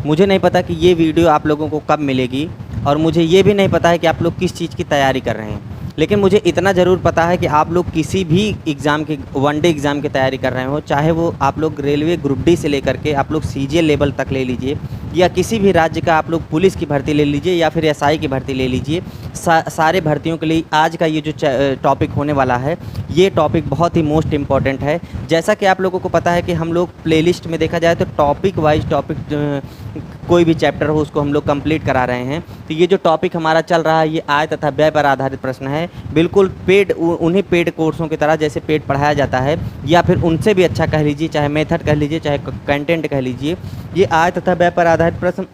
मुझे नहीं पता कि ये वीडियो आप लोगों को कब मिलेगी, और मुझे ये भी नहीं पता है कि आप लोग किस चीज़ की तैयारी कर रहे हैं। लेकिन मुझे इतना ज़रूर पता है कि आप लोग किसी भी एग्ज़ाम की, वनडे एग्ज़ाम की तैयारी कर रहे हो, चाहे वो आप लोग रेलवे ग्रुप डी से लेकर के आप लोग सीजीएल लेवल तक ले लीजिए, या किसी भी राज्य का आप लोग पुलिस की भर्ती ले लीजिए, या फिर एसआई की भर्ती ले लीजिए। सारे भर्तियों के लिए आज का ये जो टॉपिक होने वाला है, ये टॉपिक बहुत ही मोस्ट इम्पॉर्टेंट है। जैसा कि आप लोगों को पता है कि हम लोग प्लेलिस्ट में देखा जाए तो टॉपिक वाइज टॉपिक कोई भी चैप्टर हो उसको हम लोग कंप्लीट करा रहे हैं। तो ये जो टॉपिक हमारा चल रहा है ये आय तथा व्यय पर आधारित प्रश्न है, बिल्कुल पेड, उन्हीं पेड कोर्सों की तरह जैसे पेड पढ़ाया जाता है, या फिर उनसे भी अच्छा कह लीजिए, चाहे मेथड कह लीजिए, चाहे कंटेंट कह लीजिए। ये आय तथा व्यय पर आधारित प्रश्न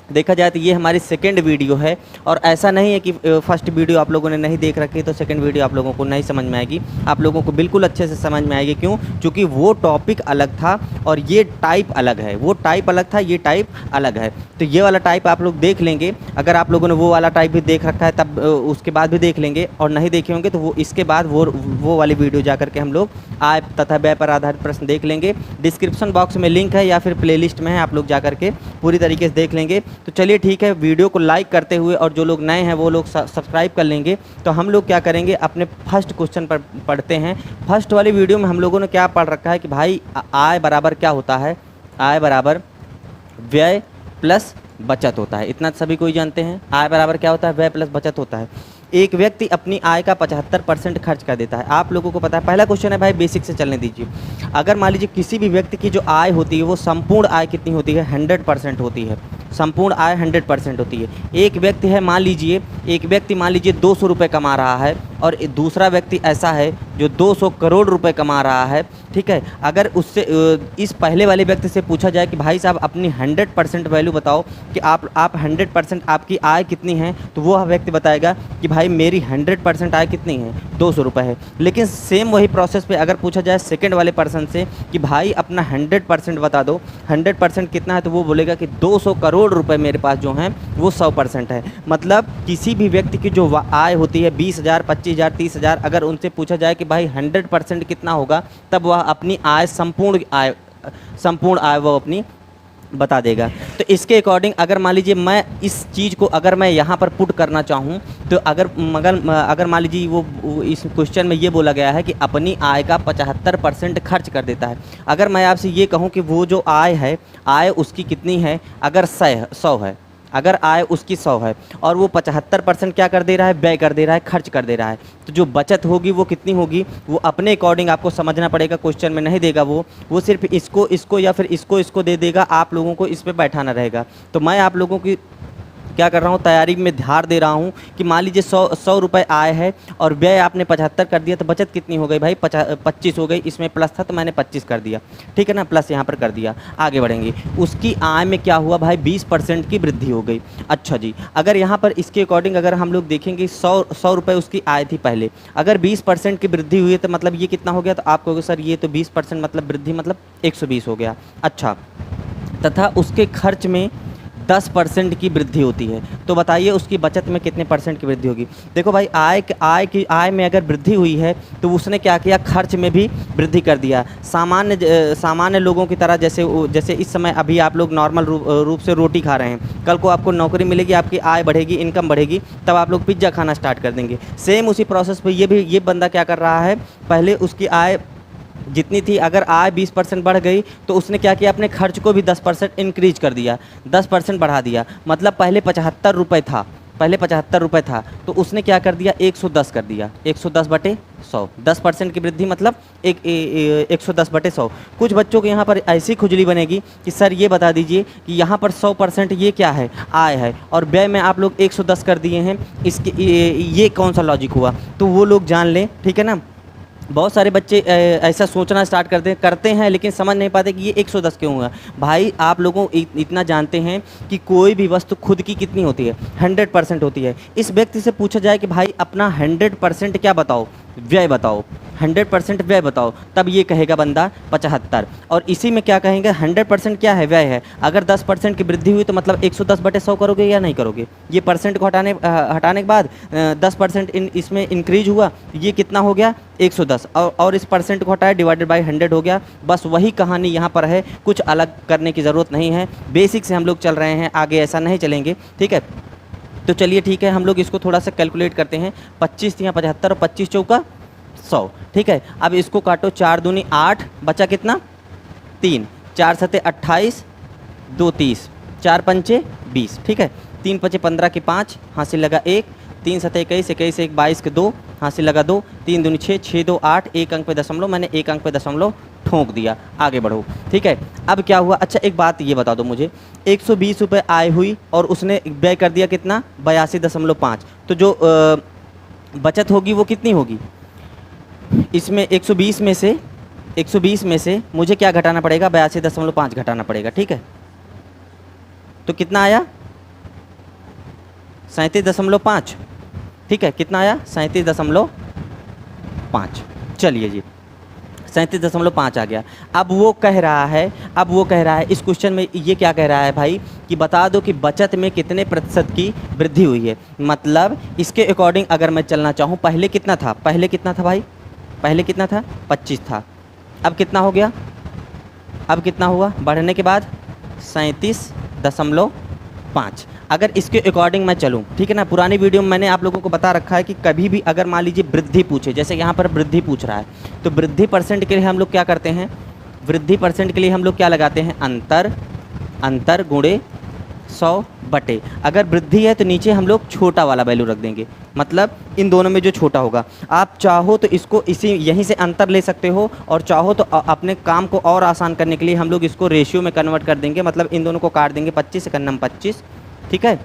देखा जाए तो ये हमारी सेकंड वीडियो है, और ऐसा नहीं है कि फर्स्ट वीडियो आप लोगों ने नहीं देख रखी तो सेकंड वीडियो आप लोगों को नहीं समझ में आएगी। आप लोगों को बिल्कुल अच्छे से समझ में आएगी। क्यों? क्योंकि वो टॉपिक अलग था और ये टाइप अलग है। वो टाइप अलग था, ये टाइप अलग है। तो ये वाला टाइप आप लोग देख लेंगे। अगर आप लोगों ने वो वाला टाइप भी देख रखा है तब उसके बाद भी देख लेंगे, और नहीं देखे होंगे तो वो इसके बाद वो वाली वीडियो जा करके हम लोग आय तथा व्यय पर आधारित प्रश्न देख लेंगे। डिस्क्रिप्शन बॉक्स में लिंक है या फिर प्लेलिस्ट में है, आप लोग जा करके पूरी तरीके से देख लेंगे। तो चलिए ठीक है, वीडियो को लाइक करते हुए, और जो लोग नए हैं वो लोग सब्सक्राइब कर लेंगे। तो हम लोग क्या करेंगे, अपने फर्स्ट क्वेश्चन पर पढ़ते हैं। फर्स्ट वाली वीडियो में हम लोगों ने क्या पढ़ रखा है कि भाई आय बराबर क्या होता है? आय बराबर व्यय प्लस बचत होता है। इतना सभी कोई जानते हैं। आय बराबर क्या होता है? व्यय प्लस बचत होता है। एक व्यक्ति अपनी आय का 75% खर्च कर देता है। आप लोगों को पता है। पहला क्वेश्चन है भाई, बेसिक से चलने दीजिए। अगर मान लीजिए किसी भी व्यक्ति की जो आय होती है वो संपूर्ण आय कितनी होती है? 100% होती है। संपूर्ण आय 100% होती है। एक व्यक्ति है, मान लीजिए एक व्यक्ति मान लीजिए 200 रुपये कमा रहा है, और दूसरा व्यक्ति ऐसा है जो 200 करोड़ रुपए कमा रहा है। ठीक है, अगर उससे इस पहले वाले व्यक्ति से पूछा जाए कि भाई साहब अपनी 100% वैल्यू बताओ कि आप 100% आपकी आय कितनी है, तो वो व्यक्ति बताएगा कि भाई मेरी 100% आय कितनी है? 200 रुपये है। लेकिन सेम वही प्रोसेस पे अगर पूछा जाए सेकंड वाले पर्सन से कि भाई अपना 100% बता दो, 100% कितना है, तो वो बोलेगा कि 200 करोड़ रुपए मेरे पास जो हैं वो 100% है। मतलब किसी भी व्यक्ति की जो आय होती है 20,000, 25,000, 30,000, अगर उनसे पूछा जाए कि भाई 100% कितना होगा, तब वह अपनी आय संपूर्ण आय वो अपनी बता देगा। तो इसके अकॉर्डिंग अगर मान लीजिए मैं इस चीज़ को अगर मैं यहाँ पर पुट करना चाहूँ, तो अगर मान लीजिए वो इस क्वेश्चन में ये बोला गया है कि अपनी आय का 75% खर्च कर देता है। अगर मैं आपसे ये कहूँ कि वो जो आय है, आय उसकी कितनी है? अगर 100 है, अगर आय उसकी 100 है और वो 75% क्या कर दे रहा है? व्यय कर दे रहा है, खर्च कर दे रहा है। तो जो बचत होगी वो कितनी होगी? वो अपने अकॉर्डिंग आपको समझना पड़ेगा। क्वेश्चन में नहीं देगा वो सिर्फ इसको या फिर इसको दे देगा। आप लोगों को इस पे बैठाना रहेगा। तो मैं आप लोगों की क्या कर रहा हूँ, तैयारी में ध्यान दे रहा हूँ कि मान लीजिए 100 रुपये आय है और व्यय आपने 75 कर दिया, तो बचत कितनी हो गई भाई? 25 हो गई। इसमें प्लस था तो मैंने 25 कर दिया, ठीक है ना, प्लस यहाँ पर कर दिया। आगे बढ़ेंगे। उसकी आय में क्या हुआ भाई? 20% की वृद्धि हो गई। अच्छा जी, अगर यहाँ पर इसके अकॉर्डिंग अगर हम लोग देखेंगे 100 रुपये उसकी आय थी पहले, अगर 20% की वृद्धि हुई है तो मतलब ये कितना हो गया? तो आप कहोगे सर ये तो 20% मतलब वृद्धि मतलब 120 हो गया। अच्छा, तथा उसके खर्च में 10% की वृद्धि होती है, तो बताइए उसकी बचत में कितने परसेंट की वृद्धि होगी? देखो भाई, आय में अगर वृद्धि हुई है तो उसने क्या किया? खर्च में भी वृद्धि कर दिया। सामान्य लोगों की तरह जैसे इस समय अभी आप लोग नॉर्मल रूप से रोटी खा रहे हैं, कल को आपको नौकरी मिलेगी, आपकी आय बढ़ेगी, इनकम बढ़ेगी, तब आप लोग पिज्ज़ा खाना स्टार्ट कर देंगे। सेम उसी प्रोसेस पर ये बंदा क्या कर रहा है? पहले उसकी आय जितनी थी, अगर आय 20% बढ़ गई तो उसने क्या किया? अपने खर्च को भी 10% इंक्रीज कर दिया, 10% बढ़ा दिया। मतलब पहले 75 रुपये था, तो उसने क्या कर दिया? 110 कर दिया। 110/100, 10% की वृद्धि मतलब 110/100। कुछ बच्चों के यहाँ पर ऐसी खुजली बनेगी कि सर ये बता दीजिए कि यहाँ पर 100% ये क्या है? आय है, और व्यय में आप लोग 110 कर दिए हैं। ये कौन सा लॉजिक हुआ? तो वो लोग जान लें, ठीक है ना। बहुत सारे बच्चे ऐसा सोचना स्टार्ट करते हैं लेकिन समझ नहीं पाते कि ये 110 क्यों हुआ। भाई आप लोगों इतना जानते हैं कि कोई भी वस्तु खुद की कितनी होती है? 100% होती है। इस व्यक्ति से पूछा जाए कि भाई अपना 100% क्या बताओ? व्यय बताओ। 100% व्यय बताओ, तब ये कहेगा बंदा 75। और इसी में क्या कहेंगे, 100% क्या है, व्यय है। अगर 10% की वृद्धि हुई तो मतलब 110/100 करोगे या नहीं करोगे। ये परसेंट को हटाने के बाद 10% इसमें इंक्रीज हुआ, ये कितना हो गया 110, और इस परसेंट को हटाया डिवाइडेड बाई 100 हो गया। बस वही कहानी यहाँ पर है, कुछ अलग करने की ज़रूरत नहीं है। बेसिक से हम लोग चल रहे हैं, आगे ऐसा नहीं चलेंगे, ठीक है। तो चलिए ठीक है, हम लोग इसको थोड़ा सा कैलकुलेट करते हैं। 25 या 75 और 25 चौका 100, ठीक है। अब इसको काटो, 4 दूनी 8, बचा कितना 3, 4 सते 28, 2 30, 4 पंचे 20, ठीक है। 3 पचे 15 के 5, हासिल लगा 1, 3 सते 21, 21 1 22 के 2, हासिल लगा 2, 3 दूनी 6, 6 2 8, 1 अंक पे दशमलव, मैंने 1 अंक पे दशमलव ठोंक दिया। आगे बढ़ो, ठीक है। अब क्या हुआ, अच्छा एक बात ये बता दो मुझे, 120 रुपये आय हुई और उसने व्यय कर दिया कितना 82.5, तो जो बचत होगी वो कितनी होगी। इसमें 120 में से मुझे क्या घटाना पड़ेगा, 82.5 घटाना पड़ेगा, ठीक है। तो कितना आया 37.5, ठीक है। कितना आया 37.5, चलिए जी 37.5 आ गया। अब वो कह रहा है इस क्वेश्चन में ये क्या कह रहा है भाई, कि बता दो कि बचत में कितने प्रतिशत की वृद्धि हुई है। मतलब इसके अकॉर्डिंग अगर मैं चलना चाहूँ, पहले कितना था भाई, पहले कितना था 25 था, अब कितना हो गया, अब कितना हुआ बढ़ने के बाद 37.5। अगर इसके अकॉर्डिंग मैं चलूँ, ठीक है ना, पुरानी वीडियो में मैंने आप लोगों को बता रखा है कि कभी भी अगर मान लीजिए वृद्धि पूछे, जैसे यहाँ पर वृद्धि पूछ रहा है, तो वृद्धि परसेंट के लिए हम लोग क्या करते हैं, वृद्धि परसेंट के लिए हम लोग क्या लगाते हैं, अंतर गुणे 100 बटे, अगर वृद्धि है तो नीचे हम लोग छोटा वाला वैल्यू रख देंगे, मतलब इन दोनों में जो छोटा होगा। आप चाहो तो इसको यहीं से अंतर ले सकते हो, और चाहो तो अपने काम को और आसान करने के लिए हम लोग इसको रेशियो में कन्वर्ट कर देंगे, मतलब इन दोनों को काट देंगे, 25 से 25, ठीक है।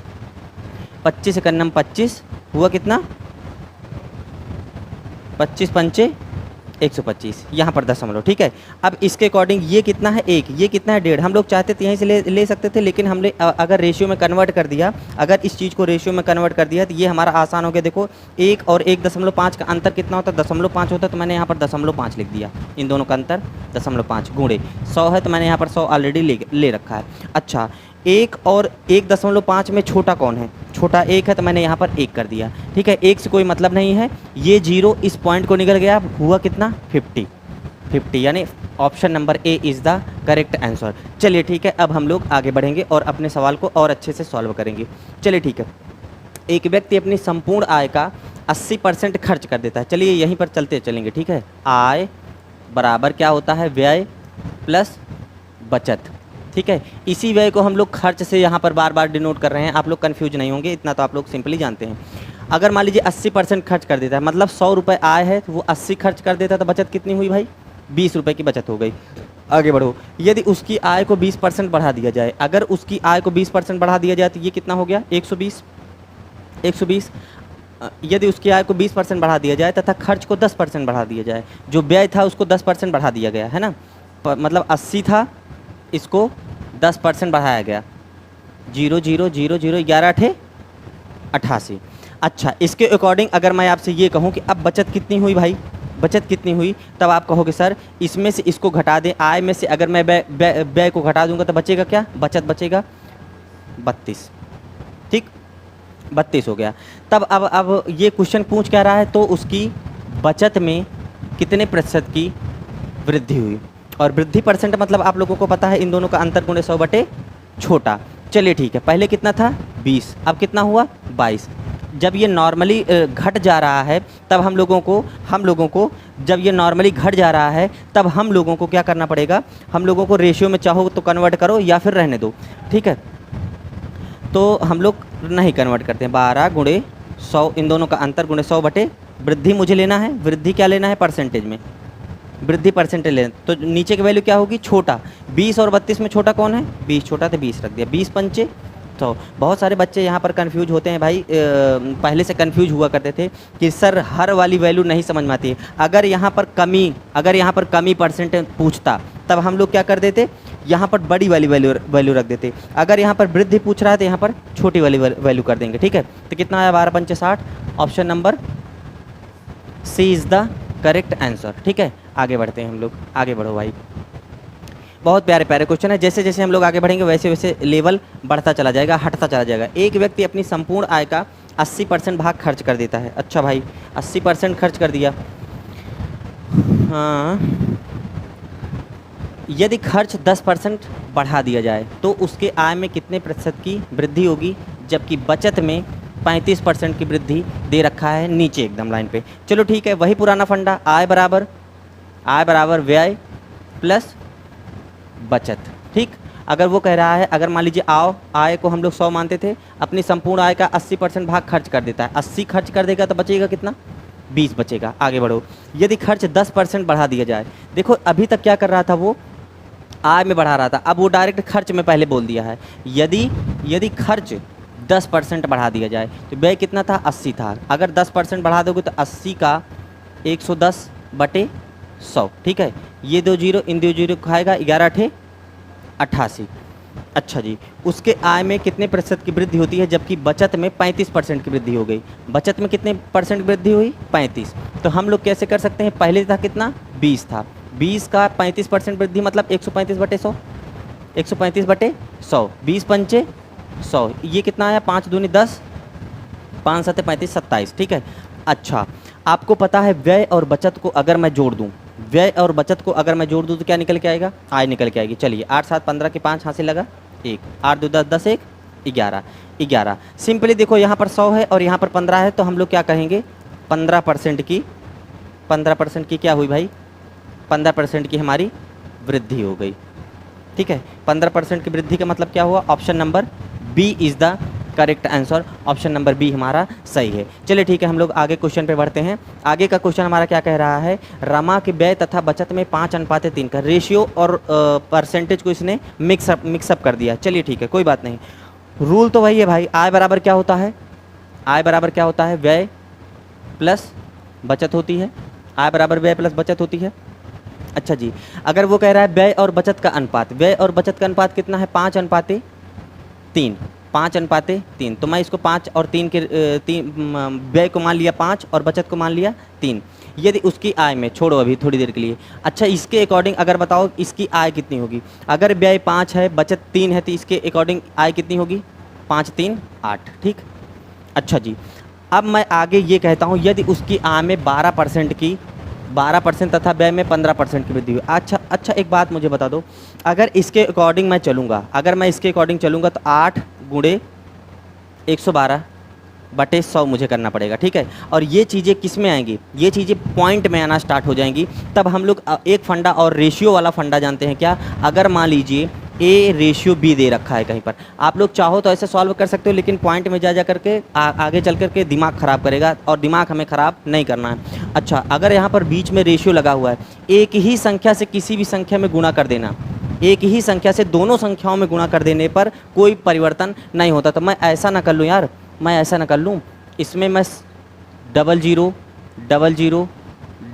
25 से 25 हुआ कितना, 25 पंचे 125, यहाँ पर दशमलव, ठीक है। अब इसके अकॉर्डिंग ये कितना है 1, ये कितना है 1.5। हम लोग चाहते थे यहीं से ले सकते थे, लेकिन हमने अगर रेशियो में कन्वर्ट कर दिया, अगर इस चीज़ को रेशियो में कन्वर्ट कर दिया तो ये हमारा आसान हो गया। देखो 1 और 1.5 का अंतर कितना होता है, 0.5 होता है, तो मैंने यहाँ पर 0.5 लिख दिया। इन दोनों का अंतर 0.5 गुणे 100 है, तो मैंने यहाँ पर 100 ऑलरेडी ले रखा है। अच्छा 1 और 1.5 में छोटा कौन है, छोटा 1 है, तो मैंने यहाँ पर 1 कर दिया, ठीक है। 1 से कोई मतलब नहीं है, ये 0 इस पॉइंट को निकल गया, हुआ कितना 50, यानी option number A is the correct answer. चलिए ठीक है, अब हम लोग आगे बढ़ेंगे और अपने सवाल को और अच्छे से सॉल्व करेंगे। चलिए ठीक है, एक व्यक्ति अपनी संपूर्ण आय का 80% खर्च कर देता है। चलिए यहीं पर चलेंगे, ठीक है। आय बराबर क्या होता है, व्यय प्लस बचत, ठीक है। इसी व्यय को हम लोग खर्च से यहाँ पर बार बार डिनोट कर रहे हैं, आप लोग कंफ्यूज नहीं होंगे, इतना तो आप लोग सिंपली जानते हैं। अगर मान लीजिए 80% खर्च कर देता है, मतलब 100 रुपये आय है तो वो 80 खर्च कर देता है, तो बचत कितनी हुई भाई, 20 रुपये की बचत हो गई। आगे बढ़ो, यदि उसकी आय को 20% बढ़ा दिया जाए, अगर उसकी आय को 20% बढ़ा दिया जाए तो ये कितना हो गया 120। यदि उसकी आय को 20% बढ़ा दिया जाए तथा खर्च को 10% बढ़ा दिया जाए, जो व्यय था उसको 10% बढ़ा दिया गया है ना, मतलब 80 था, इसको 10% बढ़ाया गया, 0 0 0 0 11 8 88। अच्छा इसके अकॉर्डिंग अगर मैं आपसे ये कहूँ कि अब बचत कितनी हुई भाई, बचत कितनी हुई, तब आप कहोगे सर इसमें से इसको घटा दें, आय में से अगर मैं व्यय को घटा दूंगा तो बचेगा क्या, बचत बचेगा 32, ठीक 32 हो गया। तब अब ये क्वेश्चन पूछ क्या रहा है, तो उसकी बचत में कितने प्रतिशत की वृद्धि हुई, और वृद्धि परसेंट मतलब आप लोगों को पता है इन दोनों का अंतर गुणे 100 बटे छोटा। चलिए ठीक है, पहले कितना था 20, अब कितना हुआ 22। जब ये नॉर्मली घट जा रहा है तब हम लोगों को जब ये नॉर्मली घट जा रहा है तब हम लोगों को क्या करना पड़ेगा, हम लोगों को रेशियो में चाहो तो कन्वर्ट करो या फिर रहने दो, ठीक है। तो हम लोग नहीं कन्वर्ट करते हैं, 12 गुणे 100, इन दोनों का अंतर गुणे 100 बटे वृद्धि मुझे लेना है, वृद्धि क्या लेना है परसेंटेज में, वृद्धि परसेंटेज लेना, तो नीचे की वैल्यू क्या होगी छोटा, 20 और 32 में छोटा कौन है 20, छोटा तो 20 रख दिया, 20 पंचे। तो बहुत सारे बच्चे यहाँ पर कंफ्यूज होते हैं भाई, पहले से कंफ्यूज हुआ करते थे कि सर हर वाली वैल्यू नहीं समझ में आती है। अगर यहाँ पर कमी परसेंटेज पूछता तब हम लोग क्या कर देते, यहाँ पर बड़ी वाली वैल्यू रख देते, अगर यहाँ पर वृद्धि पूछ रहा है तो यहाँ पर छोटी वाली वैल्यू कर देंगे, ठीक है। तो कितना आया 12 पंचे 60, option number C is the correct answer. ठीक है, आगे बढ़ते हैं हम लोग, आगे बढ़ो भाई। बहुत प्यारे प्यारे क्वेश्चन है, जैसे जैसे हम लोग आगे बढ़ेंगे वैसे वैसे लेवल बढ़ता चला जाएगा, हटता चला जाएगा। एक व्यक्ति अपनी संपूर्ण आय का 80% भाग खर्च कर देता है। अच्छा भाई, 80% खर्च कर दिया। हाँ, यदि खर्च 10% बढ़ा दिया जाए तो उसके आय में कितने प्रतिशत की वृद्धि होगी, जबकि बचत में 35% की वृद्धि दे रखा है नीचे एकदम लाइन पे। चलो ठीक है, वही पुराना फंडा, आय बराबर व्यय प्लस बचत। ठीक, अगर वो कह रहा है, अगर मान लीजिए आय को हम लोग 100 मानते थे, अपनी संपूर्ण आय का 80% भाग खर्च कर देता है, 80 खर्च कर देगा तो बचेगा कितना, 20 बचेगा। आगे बढ़ो, यदि खर्च 10% बढ़ा दिया जाए। देखो अभी तक क्या कर रहा था, वो आय में बढ़ा रहा था, अब वो डायरेक्ट खर्च में पहले बोल दिया है। यदि खर्च 10% बढ़ा दिया जाए तो व्यय कितना था, 80 था। अगर 10% बढ़ा दोगे तो 80 का 110/100। ठीक है, ये 2 जीरो इन 2 जीरो खाएगा, 11 88। अच्छा जी, उसके आय में कितने प्रतिशत की वृद्धि होती है, जबकि बचत में 35% की वृद्धि हो गई। बचत में कितने परसेंट वृद्धि हुई, 35। तो हम लोग कैसे कर सकते हैं, पहले था कितना, 20 था, 20 का 35% वृद्धि मतलब 135/100, 135/100, 20 पंचे 100, ये कितना आया, 5 दूनी 10, 5 सत्ते 35, 27। ठीक है, अच्छा आपको पता है व्यय और बचत को अगर मैं जोड़ दूं, व्यय और बचत को अगर मैं जोड़ दूं तो क्या निकल के आएगा, आय निकल के आएगी। चलिए 8 7 15 के 5 हासिल लगा 1, 8 2 10 10 1 11। सिंपली देखो यहाँ पर 100 है और यहाँ पर 15 है, तो हम लोग क्या कहेंगे, 15% की क्या हुई भाई, 15% की हमारी वृद्धि हो गई। ठीक है, 15% की वृद्धि का मतलब क्या हुआ, option number B is the correct answer. Option number B हमारा सही है। चलिए ठीक है, हम लोग आगे क्वेश्चन पे बढ़ते हैं। आगे का क्वेश्चन हमारा क्या कह रहा है, रमा के व्यय तथा बचत में 5:3 का रेशियो और परसेंटेज को इसने मिक्सअप कर दिया। चलिए ठीक है, कोई बात नहीं, रूल तो वही है भाई, आय बराबर क्या होता है, आय बराबर क्या होता है, व्यय प्लस बचत होती है, आय बराबर व्यय प्लस बचत होती है। अच्छा जी, अगर वो कह रहा है व्यय और बचत का अनुपात, व्यय और बचत का अनुपात कितना है, 5:3, 5:3, तो मैं इसको 5 और 3 के व्यय को मान लिया 5 और बचत को मान लिया 3। यदि उसकी आय में, छोड़ो अभी थोड़ी देर के लिए, अच्छा इसके अकॉर्डिंग अगर बताओ इसकी आय कितनी होगी, अगर व्यय 5 है बचत 3 है तो इसके अकॉर्डिंग आय कितनी होगी, 5 3 8। ठीक, अच्छा जी, अब मैं आगे ये कहता हूँ, यदि उसकी आय में 12% तथा व्यय में 15% की वृद्धि हुई। अच्छा एक बात मुझे बता दो, अगर इसके अकॉर्डिंग मैं चलूँगा, तो 8 गुणे 112/100 मुझे करना पड़ेगा। ठीक है, और ये चीज़ें किस में आएंगी, ये चीज़ें पॉइंट में आना स्टार्ट हो जाएंगी। तब हम लोग एक फंडा और रेशियो वाला फंडा जानते हैं क्या, अगर मान लीजिए ए रेशियो बी दे रखा है कहीं पर, आप लोग चाहो तो ऐसे सॉल्व कर सकते हो, लेकिन पॉइंट में जा करके आगे चल करके दिमाग ख़राब करेगा, और दिमाग हमें ख़राब नहीं करना है। अच्छा, अगर यहाँ पर बीच में रेशियो लगा हुआ है, एक ही संख्या से किसी भी संख्या में गुणा कर देना, एक ही संख्या से दोनों संख्याओं में गुणा कर देने पर कोई परिवर्तन नहीं होता। तो मैं ऐसा ना कर लूँ यार, इसमें मैं 00 00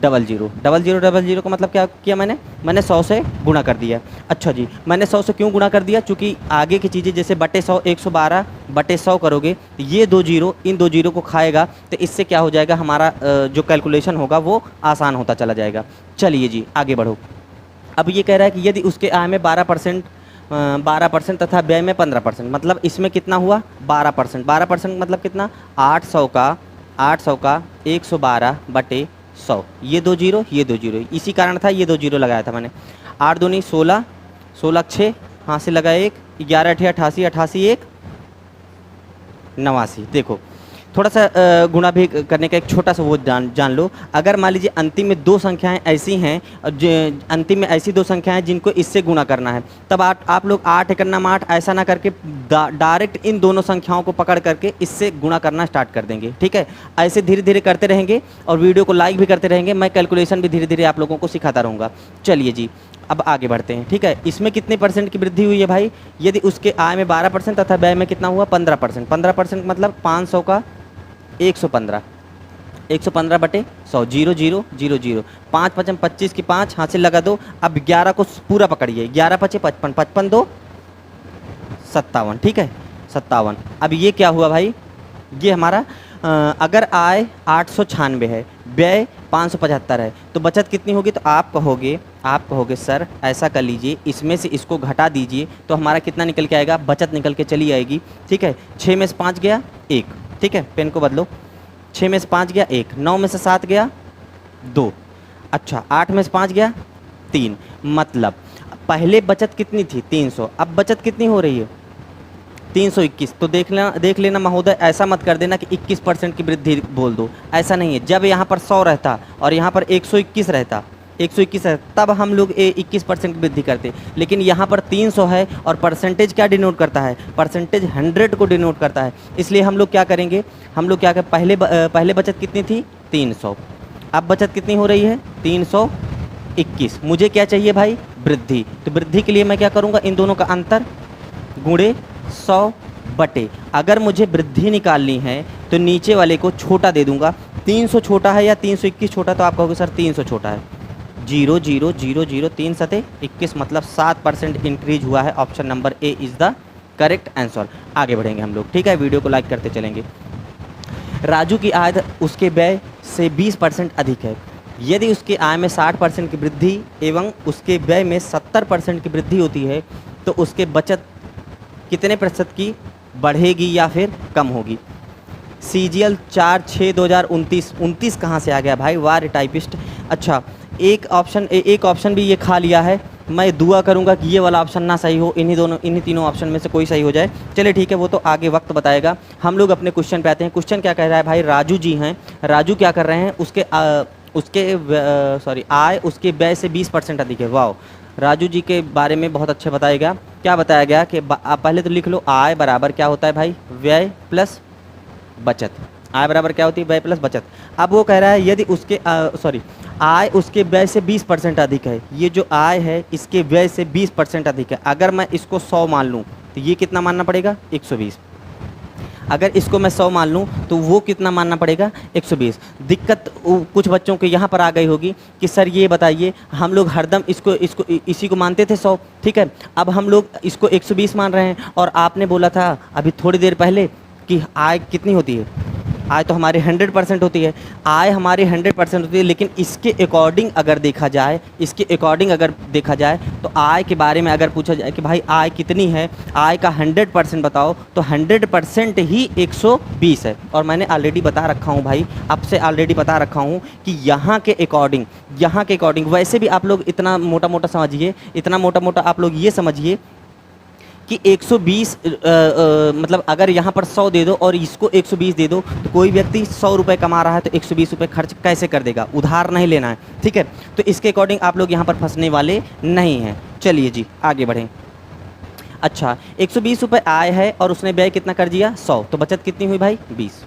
00 का मतलब क्या किया मैंने 100 से गुणा कर दिया। अच्छा जी, मैंने 100 से क्यों गुणा कर दिया, चूँकि आगे की चीज़ें जैसे बटे 100 112/100 करोगे तो ये 2 जीरो इन 2 जीरो को खाएगा, तो इससे क्या हो जाएगा, हमारा जो कैलकुलेशन होगा वो आसान होता चला जाएगा। चलिए जी आगे बढ़ो। अब ये कह रहा है कि यदि उसके आय में 12% तथा व्यय में 15%, मतलब इसमें कितना हुआ, 12% मतलब कितना, 800 का 112/100, ये 2 जीरो ये 2 जीरो, इसी कारण था ये 2 जीरो लगाया था मैंने। 8 दूनी 16, 16 6 हाँ से लगा 1, 11 8 88, 88 1 89। देखो थोड़ा सा गुणा भी करने का एक छोटा सा वो जान लो। अगर मान लीजिए अंतिम में 2 संख्याएं ऐसी हैं, अंतिम में ऐसी 2 संख्याएं जिनको इससे गुणा करना है, तब आप लोग 8 1 8 ऐसा ना करके डायरेक्ट इन दोनों संख्याओं को पकड़ करके इससे गुणा करना स्टार्ट कर देंगे। ठीक है, ऐसे धीरे धीरे करते रहेंगे और वीडियो को लाइक भी करते रहेंगे, मैं कैलकुलेशन भी धीरे धीरे आप लोगों को सिखाता रहूँगा। चलिए जी अब आगे बढ़ते हैं। ठीक है, इसमें कितने परसेंट की वृद्धि हुई है भाई, यदि उसके आय में 12% तथा व्यय में कितना हुआ 15%, 15% मतलब 500 का 115, 115/100, 0 0 0 0, 5 5 25 की 5 हाथ से लगा दो। अब 11 को पूरा पकड़िए, 11 5 55, 55 2 57। ठीक है 57। अब ये क्या हुआ भाई, ये हमारा अगर आय 896 है व्यय 575 है, तो बचत कितनी होगी? तो आप कहोगे सर ऐसा कर लीजिए, इसमें से इसको घटा दीजिए तो हमारा कितना निकल के आएगा? बचत निकल के चली आएगी। ठीक है, 6 में से 5 गया 1, ठीक है, पेन को बदलो, 6 में से 5 गया 1, 9 में से 7 गया 2, अच्छा 8 में से 5 गया 3, मतलब पहले बचत कितनी थी? 300, अब बचत कितनी हो रही है? 321। तो देख लेना महोदय, ऐसा मत कर देना कि 21% की वृद्धि बोल दो, ऐसा नहीं है। जब यहाँ पर 100 रहता और यहाँ पर 121 रहता, 121 है, तब हम लोग 21% वृद्धि करते, लेकिन यहाँ पर 300 है और परसेंटेज क्या डिनोट करता है? परसेंटेज 100 को डिनोट करता है, इसलिए हम लोग क्या करेंगे? हम लोग क्या करें? पहले बचत कितनी थी? 300, अब बचत कितनी हो रही है? 321। मुझे क्या चाहिए भाई? वृद्धि। तो वृद्धि के लिए मैं क्या करूँगा? इन दोनों का अंतर गुणे 100 बटे, अगर मुझे वृद्धि निकालनी है तो नीचे वाले को छोटा दे दूंगा। 300 छोटा है या 321 छोटा? तो आप कहोगे सर 300 छोटा है। 0 0 0 0 3 सते 21, मतलब 7% इंक्रीज हुआ है। Option number A is the correct answer. आगे बढ़ेंगे हम लोग, ठीक है, वीडियो को लाइक करते चलेंगे। राजू की आय उसके व्यय से 20% अधिक है। यदि उसकी आय में 60% की वृद्धि एवं उसके व्यय में 70% की वृद्धि होती है तो उसके बचत कितने प्रतिशत की बढ़ेगी या फिर कम होगी? CGL 4/6/2029, 29 कहाँ से आ गया भाई? वाह टाइपिस्ट। अच्छा, एक ऑप्शन भी ये खा लिया है। मैं दुआ करूंगा कि ये वाला ऑप्शन ना सही हो, इन्हीं तीनों ऑप्शन में से कोई सही हो जाए। चलिए ठीक है, वो तो आगे वक्त बताएगा। हम लोग अपने क्वेश्चन पे आते हैं। क्वेश्चन क्या कह रहा है भाई? राजू जी हैं, राजू क्या कर रहे हैं? आय उसके व्यय से 20% अधिक है। वाह, राजू जी के बारे में बहुत अच्छा बताया गया। क्या बताया गया कि आप पहले तो लिख लो, आय बराबर क्या होता है भाई? व्यय प्लस बचत। आय बराबर क्या होती है? व्यय प्लस बचत। अब वो कह रहा है यदि उसके आय उसके व्यय से 20% अधिक है। ये जो आय है इसके व्यय से 20% अधिक है। अगर मैं इसको 100 मान लूँ तो ये कितना मानना पड़ेगा? 120। अगर इसको मैं 100 मान लूँ तो वो कितना मानना पड़ेगा? 120। दिक्कत कुछ बच्चों के यहाँ पर आ गई होगी कि सर ये बताइए, हम लोग हरदम इसी को मानते थे 100, ठीक है, अब हम लोग इसको 120 मान रहे हैं, और आपने बोला था अभी थोड़ी देर पहले कि आय कितनी होती है? आय तो हमारी 100% होती है। आय हमारी 100% होती है, लेकिन इसके अकॉर्डिंग अगर देखा जाए तो आय के बारे में अगर पूछा जाए कि भाई आय कितनी है, आय का 100% बताओ, तो 100% ही 120 है। और मैंने ऑलरेडी बता रखा हूँ भाई, आपसे ऑलरेडी बता रखा हूँ कि यहाँ के अकॉर्डिंग वैसे भी आप लोग इतना मोटा मोटा समझिए, इतना मोटा मोटा आप लोग ये समझिए कि 120 मतलब अगर यहाँ पर 100 दे दो और इसको 120 दे दो, तो कोई व्यक्ति 100 रुपये कमा रहा है तो 120 रुपये खर्च कैसे कर देगा? उधार नहीं लेना है, ठीक है। तो इसके अकॉर्डिंग आप लोग यहाँ पर फंसने वाले नहीं हैं। चलिए जी आगे बढ़ें। अच्छा, 120 रुपये आय है और उसने व्यय कितना कर दिया? 100, तो बचत कितनी हुई भाई? 20।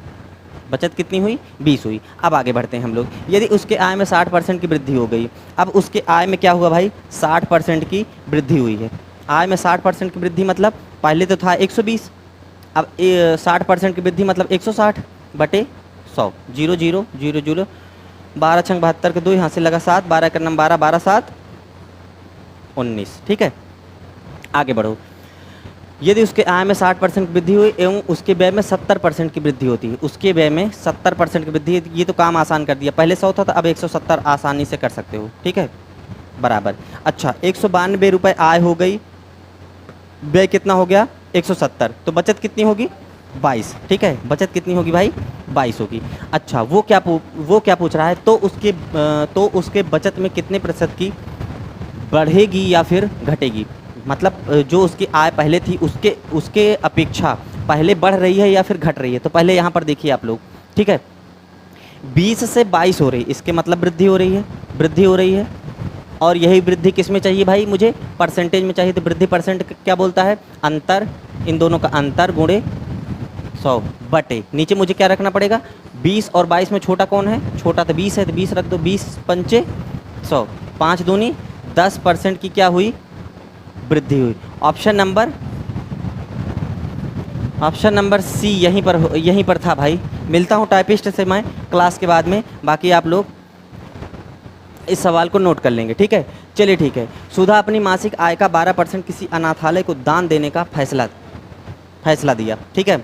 बचत कितनी हुई? 20 हुई। अब आगे बढ़ते हैं हम लोग। यदि उसके आय में 60% की वृद्धि हो गई, अब उसके आय में क्या हुआ भाई? 60% की वृद्धि हुई है। आय में 60% की वृद्धि मतलब पहले तो था 120, अब 60% की वृद्धि मतलब 160 बटे 100। 0 0 0 0 12 छंग 72 के 2, यहाँ से लगा 7, 12 का नम 12, 12 7 19, ठीक है। आगे बढ़ो। यदि उसके आय में 60% की वृद्धि हुई एवं उसके व्यय में 70% की वृद्धि होती है, उसके व्यय में 70% की वृद्धि, ये तो काम आसान कर दिया। पहले 100 था तो अब 170 आसानी से कर सकते हो, ठीक है, बराबर। अच्छा, 192 रुपये आय हो गई, व्यय कितना हो गया? 170, तो बचत कितनी होगी? 22, ठीक है। बचत कितनी होगी भाई? 22 होगी। अच्छा, वो क्या पूछ रहा है? तो उसके बचत में कितने प्रतिशत की बढ़ेगी या फिर घटेगी? मतलब जो उसकी आय पहले थी उसके अपेक्षा पहले बढ़ रही है या फिर घट रही है? तो पहले यहाँ पर देखिए आप लोग, ठीक है, 20 से 22 हो रही है, इसके मतलब वृद्धि हो रही है। और यही वृद्धि किस में चाहिए भाई? मुझे परसेंटेज में चाहिए। तो वृद्धि परसेंट क्या बोलता है? अंतर, इन दोनों का अंतर गुणे 100 बटे, नीचे मुझे क्या रखना पड़ेगा? 20 और 22 में छोटा कौन है? छोटा तो 20 है, तो 20 रख दो। 20 पंचे 100, 5 दूनी 10% की क्या हुई? वृद्धि हुई। ऑप्शन नंबर सी यहीं पर था भाई। मिलता हूँ टाइपिस्ट से मैं क्लास के बाद में, बाकी आप लोग इस सवाल को नोट कर लेंगे, ठीक है। चलिए ठीक है। सुधा अपनी मासिक आय का 12% किसी अनाथालय को दान देने का फैसला दिया, ठीक है।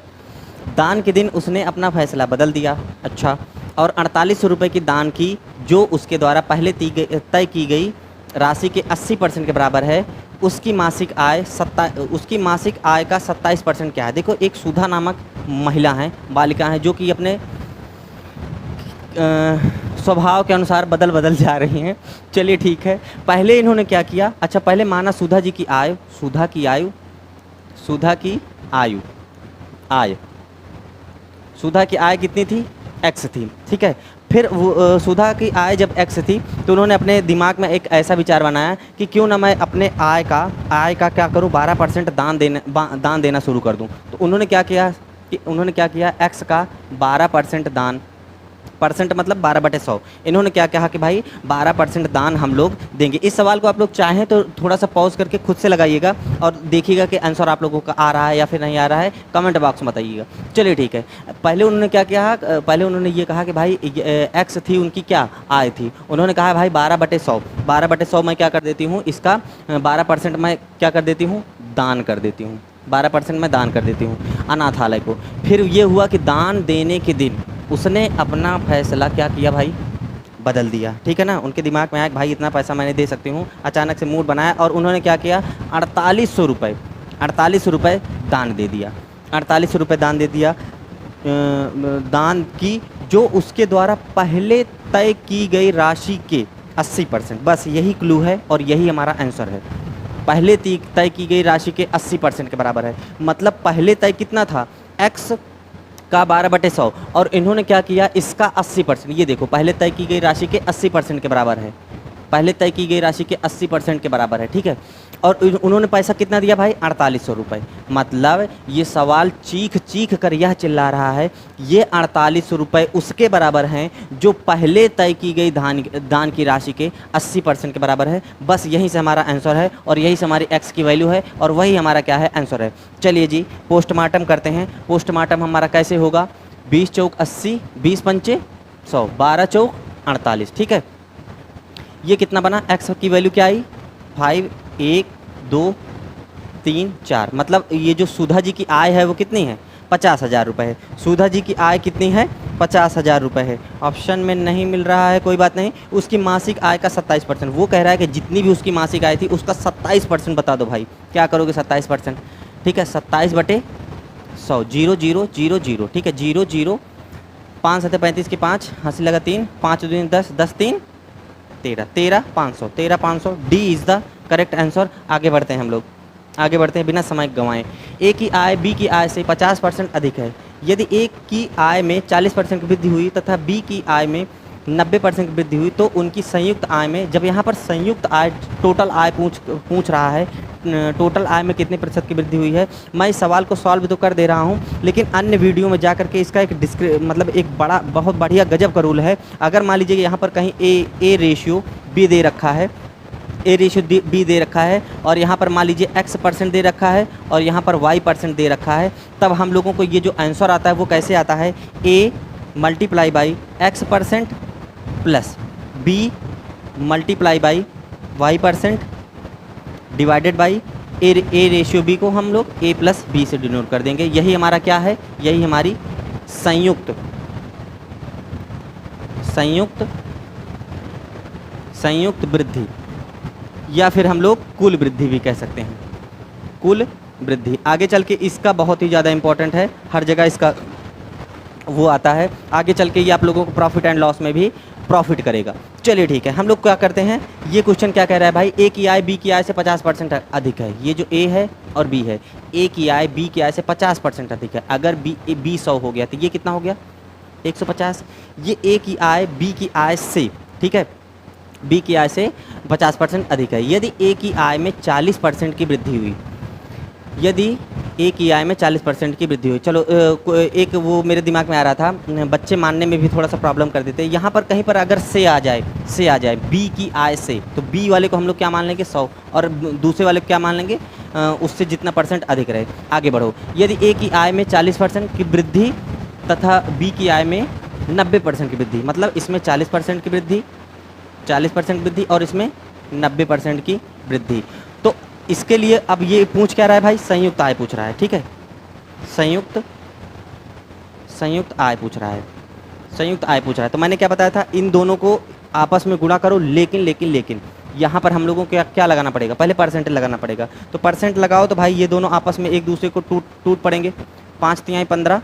दान के दिन उसने अपना फैसला बदल दिया। अच्छा, और 4800 रुपये की दान की जो उसके द्वारा पहले तय की गई राशि के 80% के बराबर है, उसकी मासिक आय का 27% क्या है। देखो एक सुधा नामक महिला हैं, बालिका हैं, जो कि अपने स्वभाव के अनुसार बदल बदल जा रही हैं। चलिए ठीक है, पहले इन्होंने क्या किया, अच्छा पहले माना सुधा की आय कितनी थी, x थी, ठीक है। फिर वो सुधा की आय जब x थी तो उन्होंने अपने दिमाग में एक ऐसा विचार बनाया कि क्यों ना मैं अपने आय का क्या करूं, 12% दान देना शुरू कर दूं। तो उन्होंने क्या किया x का 12% दान, परसेंट मतलब 12/100। इन्होंने क्या कहा कि भाई 12% दान हम लोग देंगे। इस सवाल को आप लोग चाहें तो थोड़ा सा पॉज करके खुद से लगाइएगा और देखिएगा कि आंसर आप लोगों का आ रहा है या फिर नहीं आ रहा है, कमेंट बॉक्स में बताइएगा। चलिए ठीक है, पहले उन्होंने क्या किया, पहले उन्होंने ये कहा कि भाई एक्स थी उनकी क्या आय थी, उन्होंने कहा भाई 12/100 मैं क्या कर देती हूँ, इसका 12% मैं क्या कर देती हूँ, दान कर देती हूँ, 12% मैं दान कर देती हूँ अनाथालय को। फिर ये हुआ कि दान देने के दिन उसने अपना फैसला क्या किया भाई, बदल दिया, ठीक है ना। उनके दिमाग में आया कि भाई इतना पैसा मैंने दे सकती हूँ, अचानक से मूड बनाया और उन्होंने क्या किया, 4800 रुपये दान दे दिया, 4800 रुपये दान दे दिया। दान की जो उसके द्वारा पहले तय की गई राशि के 80%, बस यही क्लू है और यही हमारा आंसर है। पहले तय की गई राशि के 80% के बराबर है, मतलब पहले तय कितना था, x का 12/100 और इन्होंने क्या किया, इसका 80%। ये देखो पहले तय की गई राशि के 80% के बराबर है, पहले तय की गई राशि के 80% के बराबर है, ठीक है। और उन्होंने पैसा कितना दिया भाई, 4800 रुपये। मतलब ये सवाल चीख कर यह चिल्ला रहा है ये 4800 रुपये उसके बराबर हैं जो पहले तय की गई दान की राशि के 80% के बराबर है। बस यहीं से हमारा आंसर है और यहीं से हमारी एक्स की वैल्यू है और वही हमारा क्या है, आंसर है। चलिए जी पोस्टमार्टम करते हैं। पोस्टमार्टम हमारा कैसे होगा, 20 चौक 80, 20 पंचे 100, 12 चौक 48, ठीक है। ये कितना बना, एक्स की वैल्यू क्या आई, 5, 1, 2, 3, 4। मतलब ये जो सुधा जी की आय है वो कितनी है, 50,000 रुपये है। सुधा जी की आय कितनी है, 50,000 रुपये है। ऑप्शन में नहीं मिल रहा है, कोई बात नहीं। उसकी मासिक आय का 27%, वो कह रहा है कि जितनी भी उसकी मासिक आय थी उसका 27% बता दो भाई। क्या करोगे 27%, ठीक है। 27/100, 0 0 0 0, ठीक है। 0 0, 5 7 35 की 5, हंसी लगा 3, 5 2 10, 10 3 13, 13,500, 13,500 D is the correct answer. आगे बढ़ते हैं हम लोग, आगे बढ़ते हैं बिना समय गंवाएं। ए की आय बी की आय से 50% अधिक है। यदि ए की आय में 40% की वृद्धि हुई तथा बी की आय में 90% की वृद्धि हुई तो उनकी संयुक्त आय में, जब यहाँ पर संयुक्त आय टोटल आय पूछ रहा है, टोटल आय में कितने प्रतिशत की वृद्धि हुई है। मैं इस सवाल को सॉल्व तो कर दे रहा हूँ लेकिन अन्य वीडियो में जा करके इसका एक मतलब एक बहुत बढ़िया गजब का रूल है। अगर मान लीजिए यहाँ पर कहीं ए रेशियो बी दे रखा है, ए रेशियो बी दे रखा है और यहाँ पर मान लीजिए x% दे रखा है और यहाँ पर y% दे रखा है, तब हम लोगों को ये जो आंसर आता है वो कैसे आता है, a multiply by x% plus b multiply by y% divided by A ratio B को हम लोग a प्लस बी से डिनोट कर देंगे। यही हमारा क्या है, यही हमारी संयुक्त वृद्धि या फिर हम लोग कुल वृद्धि भी कह सकते हैं, कुल वृद्धि। आगे चल के इसका बहुत ही ज़्यादा इंपॉर्टेंट है, हर जगह इसका वो आता है। आगे चल के ये आप लोगों को प्रॉफिट एंड लॉस में भी प्रॉफिट करेगा। चलिए ठीक है, हम लोग क्या करते हैं, ये क्वेश्चन क्या कह रहा है भाई, ए की आय बी की आय से 50% अधिक है। ये जो ए है और बी है, ए की आय बी की आय से 50% अधिक है। अगर बी 100 हो गया तो ये कितना हो गया, 150। ये ए की आय बी की आय से, ठीक है, बी की आय से 50% अधिक है। यदि ए की आय में 40% की वृद्धि हुई, यदि ए की आय में 40% की वृद्धि हुई, चलो एक वो मेरे दिमाग में आ रहा था, बच्चे मानने में भी थोड़ा सा प्रॉब्लम कर देते हैं। यहाँ पर कहीं पर अगर से आ जाए बी की आय से, तो बी वाले को हम लोग क्या मान लेंगे 100 और दूसरे वाले को क्या मान लेंगे, उससे जितना परसेंट अधिक रहे। आगे बढ़ो, यदि ए की आय में 40% की वृद्धि तथा बी की आय में 90% की वृद्धि, मतलब इसमें 40% की वृद्धि, 40% वृद्धि और इसमें 90% की वृद्धि। तो इसके लिए अब ये पूछ क्या रहा है भाई, संयुक्त आय पूछ रहा है, ठीक है। संयुक्त आय पूछ रहा है, संयुक्त आय पूछ रहा है। तो मैंने क्या बताया था, इन दोनों को आपस में गुणा करो, लेकिन यहाँ पर हम लोगों को क्या लगाना पड़ेगा, पहले परसेंट लगाना पड़ेगा। तो परसेंट लगाओ तो भाई ये दोनों आपस में एक दूसरे को टूट पड़ेंगे। 5 तिहाई 15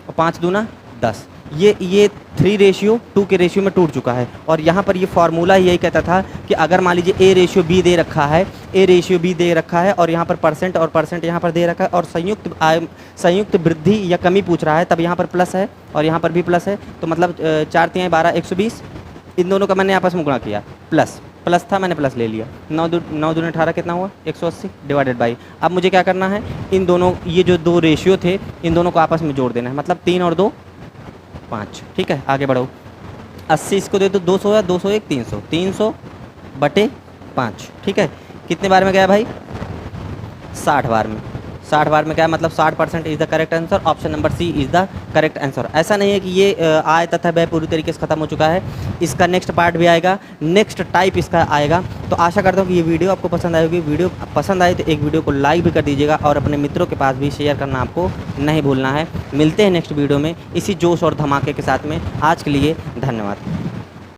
और 5 दूना 10। ये 3:2 के रेशियो में टूट चुका है। और यहाँ पर ये फार्मूला यही कहता था कि अगर मान लीजिए A/B दे रखा है, A/B दे रखा है और यहाँ पर परसेंट और परसेंट यहाँ पर दे रखा है और संयुक्त वृद्धि या कमी पूछ रहा है, तब यहाँ पर प्लस है और यहाँ पर भी प्लस है। तो मतलब 4 तिहाई 12 120, इन दोनों का मैंने आपस में गुणा किया, प्लस था, मैंने प्लस ले लिया। 9 दूनी 18 कितना हुआ 180 डिवाइडेड बाई। अब मुझे क्या करना है, इन दोनों ये जो दो रेशियो थे इन दोनों को आपस में जोड़ देना है, मतलब 3 और 2 5। ठीक है, आगे बढ़ो। 80 इसको दे दो 200 या 201 300, 300 बटे 5। ठीक है, कितने बार में गया भाई, 60 बार में। 60 बार में क्या मतलब 60% is the correct answer. Option number C is the correct answer. ऐसा नहीं है कि ये आय तथा व्यय पूरी तरीके से खत्म हो चुका है, इसका नेक्स्ट पार्ट भी आएगा, नेक्स्ट टाइप इसका आएगा। तो आशा करता हूँ कि ये वीडियो आपको पसंद आएगी। वीडियो पसंद आए तो एक वीडियो को लाइक भी कर दीजिएगा और अपने मित्रों के पास भी शेयर करना आपको नहीं भूलना है। मिलते हैं नेक्स्ट वीडियो में इसी जोश और धमाके के साथ में। आज के लिए धन्यवाद।